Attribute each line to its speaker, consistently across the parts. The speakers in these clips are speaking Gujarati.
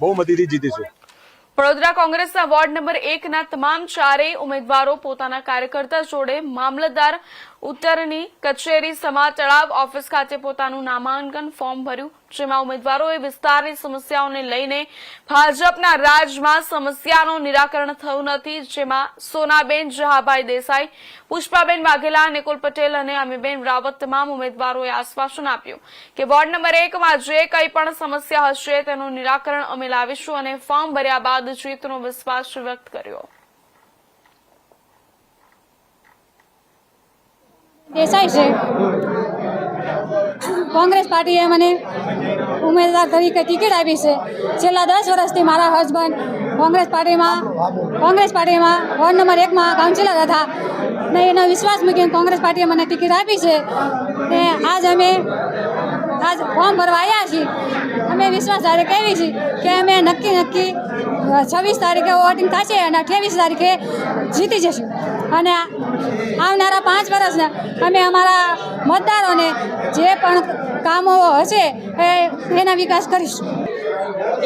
Speaker 1: બહુમતીથી જીતીશું।
Speaker 2: વડોદરા કોંગ્રેસના વોર્ડ નંબર 1ના તમામ ચારેય ઉમેદવારો પોતાના કાર્યકર્તા જોડે મામલતદાર ઉત્તરની કચેરી સમા તળાવ ઓફિસ ખાતે પોતાનું નામાંકન ફોર્મ ભર્યું, જેમાં ઉમેદવારોએ વિસ્તારની સમસ્યાઓને લઈને ભાજપના રાજમાં સમસ્યાનું નિરાકરણ થયું નથી, જેમાં સોનાબેન જહાભાઈ દેસાઈ, પુષ્પાબેન વાઘેલા, નિકુલ પટેલ અને અમીબેન રાવત તમામ ઉમેદવારોએ આશ્વાસન આપ્યું કે વોર્ડ નંબર 1માં જે કંઈ પણ સમસ્યા હશે તેનું નિરાકરણ અમે લાવીશું અને ફોર્મ ભર્યા બાદ જીતનો વિશ્વાસ વ્યક્ત કર્યો।
Speaker 3: દેસાઈ છે, કોંગ્રેસ પાર્ટીએ મને ઉમેદવાર તરીકે ટિકિટ આપી છે। છેલ્લા 10 વર્ષથી મારા હસબન્ડ કોંગ્રેસ પાર્ટીમાં વોર્ડ નંબર 1માં કાઉન્સિલર હતા ને એનો વિશ્વાસ મૂકીને કોંગ્રેસ પાર્ટીએ મને ટિકિટ આપી છે ને આજ ફોર્મ ભરવા આવ્યા છીએ। અમે વિશ્વાસ ધારે કહેવી છીએ કે અમે નક્કી 26 તારીખે વોટિંગ થશે અને 28 તારીખે જીતી જશું અને આવનારા 5 વર્ષના અમે અમારા મતદારોને જે પણ કામો હશે એના વિકાસ કરીશું।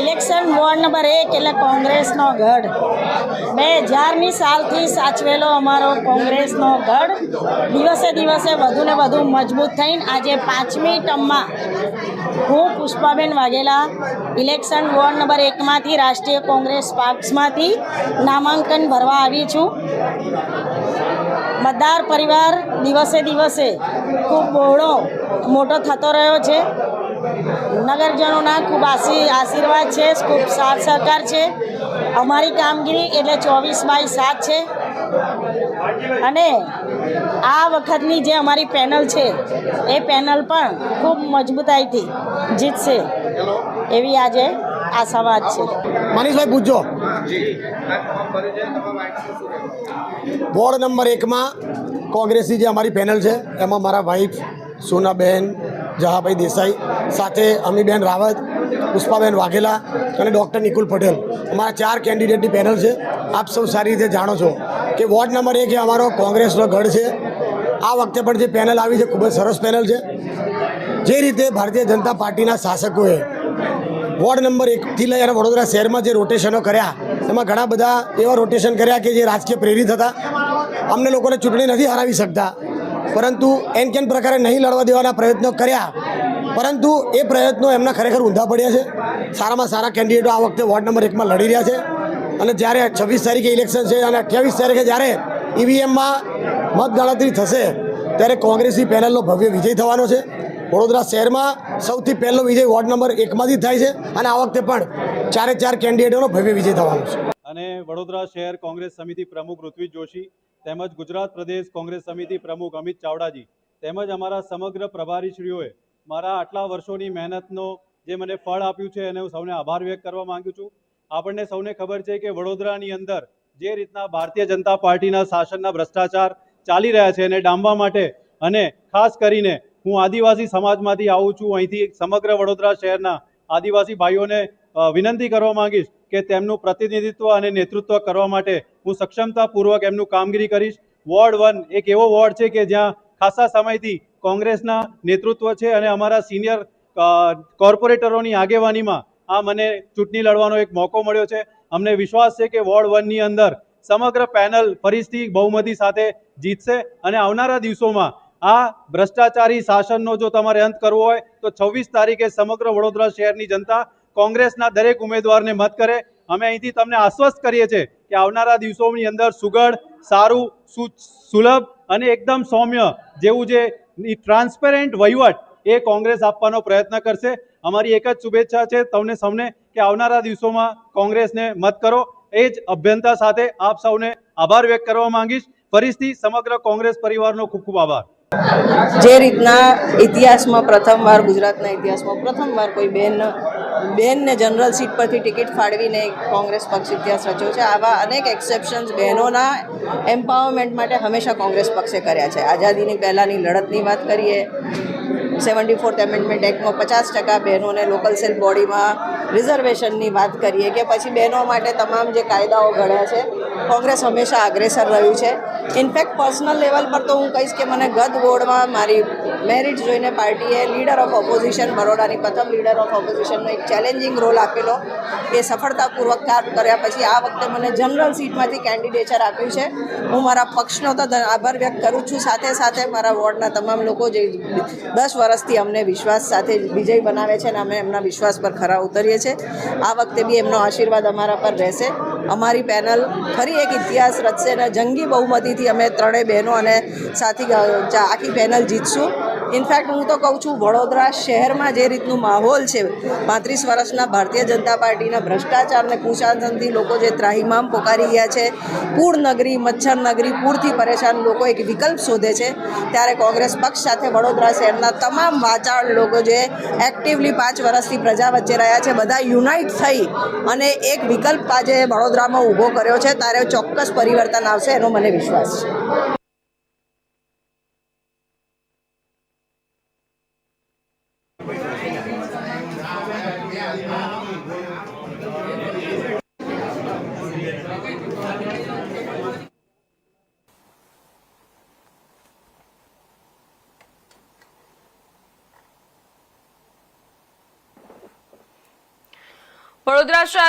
Speaker 4: ઇલેક્શન વોર્ડ નંબર 1 એટલે કોંગ્રેસનો ગઢ, 2000ની સાલથી સાચવેલો અમારો કોંગ્રેસનો ગઢ દિવસે દિવસે વધુ ને વધુ મજબૂત થઈને આજે 5મી ટર્મમાં હું Pushpaben Vaghela election ward number 1માંથી રાષ્ટ્રીય કોંગ્રેસ પક્ષમાંથી નામાંકન ભરવા આવી છું। મતદાર પરિવાર દિવસે દિવસે ખૂબ બહોળો મોટો થતો રહ્યો છે। નગરજનોના ખૂબ આશીર્વાદ છે, ખૂબ સાથ સહકાર છે। અમારી કામગીરી એટલે 24/7 છે અને આ વખતની જે અમારી પેનલ છે એ પેનલ પણ ખૂબ મજબૂતાઈથી જીતશે એવી આજે આશાવાદ છે।
Speaker 5: મનીષભાઈ પૂછજો। વોર્ડ નંબર 1માં કોંગ્રેસની જે અમારી પેનલ છે એમાં મારા વાઈફ સોનાબેન જહાભાઈ દેસાઈ સાથે અમીબેન રાવત, પુષ્પાબેન વાઘેલા અને ડૉક્ટર નિકુલ પટેલ, અમારા 4 કેન્ડિડેટની પેનલ છે। આપ સૌ સારી રીતે જાણો છો કે વોર્ડ નંબર 1 એ અમારો કોંગ્રેસનો ગઢ છે। આ વખતે પણ જે પેનલ આવી છે ખૂબ જ સરસ પેનલ છે। જે રીતે ભારતીય જનતા પાર્ટીના શાસકોએ વોર્ડ નંબર 1થી લઈ અને વડોદરા શહેરમાં જે રોટેશનો કર્યા એમાં ઘણા બધા એવા રોટેશન કર્યા કે જે રાજકીય પ્રેરિત હતા। અમને લોકોને ચૂંટણી નથી હરાવી શકતા, પરંતુ એન કેન પ્રકારે નહીં લડવા દેવાના પ્રયત્નો કર્યા, પરંતુ એ પ્રયત્નો એમના ખરેખર ઊંધા પડ્યા છે। સારામાં સારા કેન્ડિડેટો આ વખતે વોર્ડ નંબર 1માં લડી રહ્યા છે અને જ્યારે 26 તારીખે ઇલેક્શન છે અને 28 તારીખે જ્યારે ઈવીએમમાં મતગણતરી થશે ત્યારે કોંગ્રેસની પેનલનો ભવ્ય વિજય થવાનો છે। વડોદરા શહેરમાં સૌથી પહેલો વિજય વોર્ડ નંબર 1માંથી થાય છે અને આ વખતે પણ 4 કેન્ડિડેટોનો ભવ્ય વિજય થવાનો છે।
Speaker 6: અને વડોદરા શહેર કોંગ્રેસ સમિતિ પ્રમુખ ઋત્વિજ જોશી તેમજ ગુજરાત પ્રદેશ કોંગ્રેસ સમિતિ પ્રમુખ અમિત ચાવડાજી તેમજ અમારા સમગ્ર પ્રભારીશ્રીઓએ મારા આટલા વર્ષોની મહેનતનો જે મને ફળ આપ્યું છે એને હું સૌને આભાર વ્યક્ત કરવા માંગુ છું। આપણને સૌને ખબર છે કે વડોદરાની અંદર જે રીતના ભારતીય જનતા પાર્ટીના શાસનના ભ્રષ્ટાચાર ચાલી રહ્યા છે એને ડામવા માટે અને ખાસ કરીને હું આદિવાસી સમાજમાંથી આવું છું, અહીંથી સમગ્ર વડોદરા શહેરના આદિવાસી ભાઈઓને વિનંતી કરવા માંગીશ કે તેમનું પ્રતિનિધિત્વ અને નેતૃત્વ કરવા માટે હું સક્ષમતાપૂર્વક એમનું કામગીરી કરીશ। વોર્ડ 1 એક એવો વોર્ડ છે કે જ્યાં ખાસા સમયથી કોંગ્રેસના નેતૃત્વ છે અને અમારા સિનિયર કોર્પોરેટરોની આગેવાનીમાં આ મને ચૂંટણી લડવાનો એક મોકો મળ્યો છે। અમને વિશ્વાસ છે કે વોર્ડ 1ની અંદર સમગ્ર પેનલ ફરીથી બહુમતી સાથે જીતશે અને આવનારા દિવસોમાં આ ભ્રષ્ટાચારી શાસનનો જો તમારે અંત કરવો હોય તો 26 તારીખે સમગ્ર વડોદરા શહેરની જનતા કોંગ્રેસના દરેક ઉમેદવારને મત કરે। અમે અહીંથી તમને આશ્વસ્ત કરીએ છીએ કે આવનારા દિવસોની અંદર સુઘડ, સારું, સુલભ અને એકદમ સૌમ્ય જેવું જે ટ્રાન્સપેરેન્ટ વહીવટ એ કોંગ્રેસ આપવાનો પ્રયત્ન કરશે। અમારી એક જ શુભેચ્છા છે તમને સૌને કે આવનારા દિવસોમાં કોંગ્રેસને મત કરો। એ જ અભ્યંતા સાથે આપ સૌને આભાર વ્યક્ત કરવા માંગીશ। ફરીથી સમગ્ર કોંગ્રેસ પરિવારનો ખૂબ ખૂબ આભાર।
Speaker 4: જે રીતના ઇતિહાસમાં પ્રથમવાર, ગુજરાતના ઇતિહાસમાં પ્રથમવાર કોઈ બેનને જનરલ સીટ પરથી ટિકિટ ફાળવીને કોંગ્રેસ પક્ષ ઇતિહાસ રચ્યો છે, આવા અનેક એક્સેપ્શન્સ બહેનોના એમ્પાવરમેન્ટ માટે હંમેશા કોંગ્રેસ પક્ષે કર્યા છે। આઝાદીની પહેલાંની લડતની વાત કરીએ, 74th એમેન્ડમેન્ટ એક્ટમાં 50% બહેનોને લોકલ સેલ બોડીમાં રિઝર્વેશનની વાત કરીએ કે પછી બહેનો માટે તમામ જે કાયદાઓ ઘડ્યા છે, કોંગ્રેસ હંમેશા અગ્રેસર રહ્યું છે। ઇનફેક્ટ પર્સનલ લેવલ પર તો હું કહીશ કે મને ગત વોર્ડમાં મારી મેરિટ જોઈને પાર્ટીએ લીડર ઓફ ઓપોઝિશન, બરોડાની પ્રથમ લીડર ઓફ ઓપોઝિશનનો એક ચેલેન્જિંગ રોલ આપેલો. એ સફળતાપૂર્વક કામ કર્યા પછી આ વખતે મને જનરલ સીટમાંથી કેન્ડિડેચર આપ્યું છે. હું મારા પક્ષનો તો આભાર વ્યક્ત કરું છું, સાથે સાથે મારા વોર્ડના તમામ લોકો જે 10 વર્ષથી અમને વિશ્વાસ સાથે વિજય બનાવે છે અને અમે એમના વિશ્વાસ પર ખરા ઉતરીએ છીએ. આ વખતે બી એમનો આશીર્વાદ અમારા પર રહેશે. અમારી પેનલ ફરી એક ઇતિહાસ રચશે અને જંગી બહુમતીથી અમે ત્રણેય બહેનો અને સાથી આખી પેનલ જીતશું. ઇનફેક્ટ હું તો કહું છું, વડોદરા શહેરમાં જે રીતનું માહોલ છે, 35 વર્ષના ભારતીય જનતા પાર્ટીના ભ્રષ્ટાચારને કુશાસનથી લોકો જે ત્રાહિમામ પોકારી ગયા છે, પૂર નગરી, મચ્છર નગરી, પૂરથી પરેશાન લોકો એક વિકલ્પ શોધે છે, ત્યારે કોંગ્રેસ પક્ષ સાથે વડોદરા શહેરના તમામ વાચાળ લોકો જે એક્ટિવલી 5 વર્ષથી પ્રજા વચ્ચે રહ્યા છે, બધા યુનાઇટ થઈ અને એક વિકલ્પ આજે વડોદરામાં ઊભો કર્યો છે, ત્યારે ચોક્કસ પરિવર્તન આવશે એનો મને વિશ્વાસ છે.
Speaker 2: વડોદરા શહેર